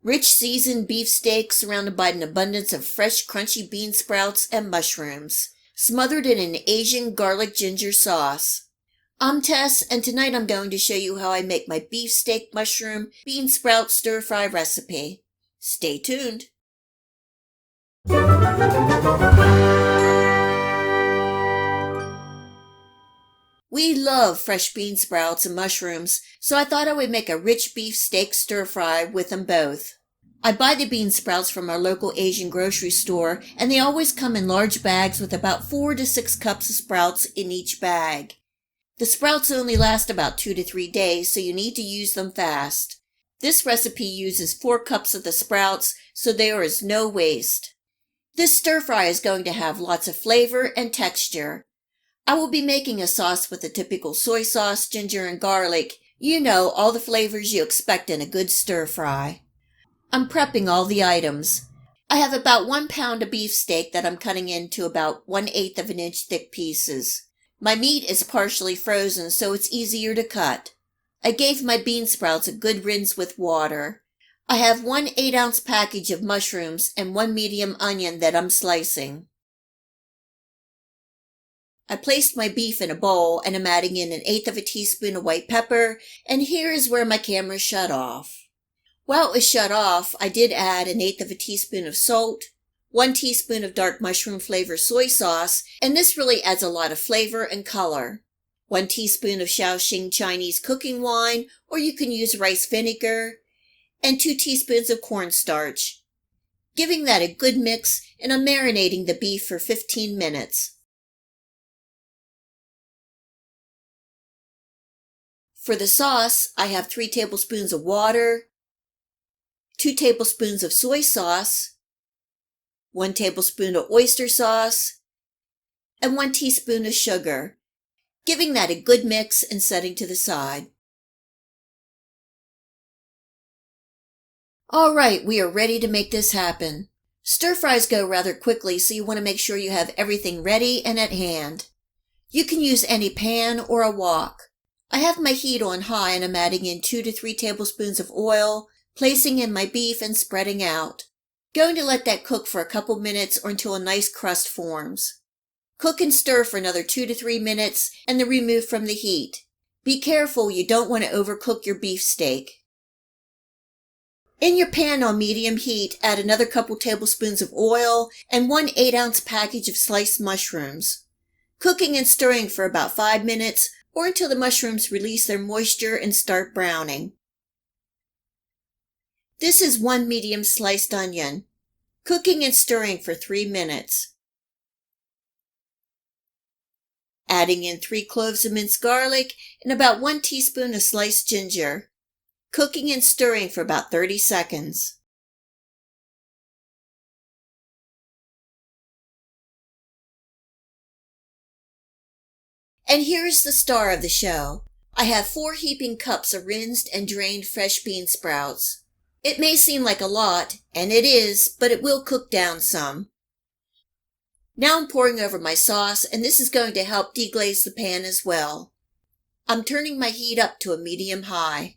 Rich seasoned beef steak surrounded by an abundance of fresh crunchy bean sprouts and mushrooms, smothered in an Asian garlic ginger sauce. I'm Tess, and tonight I'm going to show you how I make my beef steak mushroom bean sprout stir fry recipe. Stay tuned. We love fresh bean sprouts and mushrooms, so I thought I would make a rich beef steak stir fry with them both. I buy the bean sprouts from our local Asian grocery store, and they always come in large bags with about 4 to 6 cups of sprouts in each bag. The sprouts only last about 2 to 3 days, so you need to use them fast. This recipe uses 4 cups of the sprouts, so there is no waste. This stir fry is going to have lots of flavor and texture. I will be making a sauce with the typical soy sauce, ginger, and garlic. You know, all the flavors you expect in a good stir fry. I'm prepping all the items. I have about 1 pound of beef steak that I'm cutting into about 1/8 of an inch thick pieces. My meat is partially frozen, so it's easier to cut. I gave my bean sprouts a good rinse with water. I have 1 8-ounce package of mushrooms and 1 medium onion that I'm slicing. I placed my beef in a bowl and I'm adding in 1/8 of a teaspoon of white pepper, and here is where my camera shut off. While it was shut off, I did add 1/8 of a teaspoon of salt, 1 teaspoon of dark mushroom flavor soy sauce, and this really adds a lot of flavor and color. 1 teaspoon of Shaoxing Chinese cooking wine, or you can use rice vinegar, and 2 teaspoons of cornstarch. Giving that a good mix, and I'm marinating the beef for 15 minutes. For the sauce, I have 3 tablespoons of water, 2 tablespoons of soy sauce, 1 tablespoon of oyster sauce, and 1 teaspoon of sugar, giving that a good mix and setting to the side. All right, we are ready to make this happen. Stir fries go rather quickly, so you want to make sure you have everything ready and at hand. You can use any pan or a wok. I have my heat on high and I'm adding in 2 to 3 tablespoons of oil, placing in my beef and spreading out. Going to let that cook for a couple minutes or until a nice crust forms. Cook and stir for another 2 to 3 minutes and then remove from the heat. Be careful, you don't want to overcook your beef steak. In your pan on medium heat, add another couple tablespoons of oil and 1 8-ounce package of sliced mushrooms. Cooking and stirring for about 5 minutes or until the mushrooms release their moisture and start browning. This is 1 medium sliced onion. Cooking and stirring for 3 minutes. Adding in 3 cloves of minced garlic and about 1 teaspoon of sliced ginger. Cooking and stirring for about 30 seconds. And here's the star of the show. I have 4 heaping cups of rinsed and drained fresh bean sprouts. It may seem like a lot, and it is, but it will cook down some. Now I'm pouring over my sauce, and this is going to help deglaze the pan as well. I'm turning my heat up to a medium-high.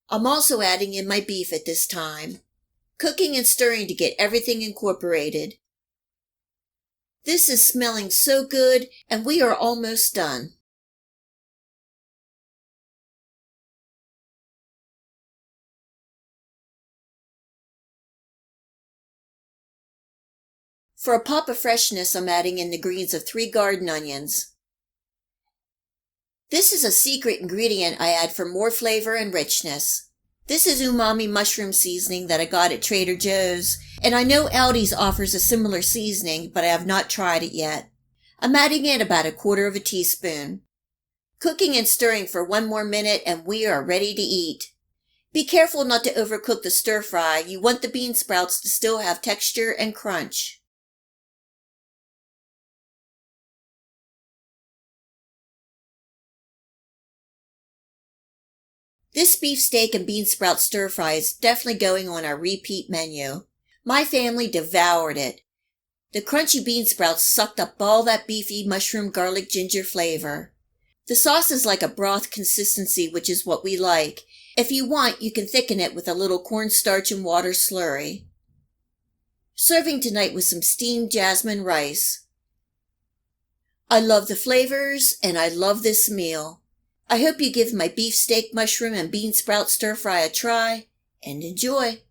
I'm also adding in my beef at this time. Cooking and stirring to get everything incorporated. This is smelling so good, and we are almost done. For a pop of freshness, I'm adding in the greens of 3 garden onions. This is a secret ingredient I add for more flavor and richness. This is Umami mushroom seasoning that I got at Trader Joe's, and I know Aldi's offers a similar seasoning, but I have not tried it yet. I'm adding in about 1/4 teaspoon. Cooking and stirring for 1 more minute and we are ready to eat. Be careful not to overcook the stir fry. You want the bean sprouts to still have texture and crunch. This beef steak and bean sprout stir fry is definitely going on our repeat menu. My family devoured it. The crunchy bean sprouts sucked up all that beefy mushroom garlic ginger flavor. The sauce is like a broth consistency, which is what we like. If you want, you can thicken it with a little cornstarch and water slurry. Serving tonight with some steamed jasmine rice. I love the flavors, and I love this meal. I hope you give my beefsteak, mushroom, and bean sprout stir fry a try, and enjoy.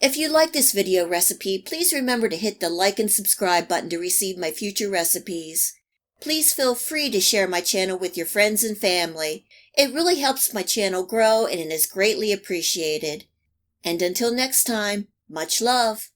If you like this video recipe, please remember to hit the like and subscribe button to receive my future recipes. Please feel free to share my channel with your friends and family. It really helps my channel grow and it is greatly appreciated. And until next time, much love.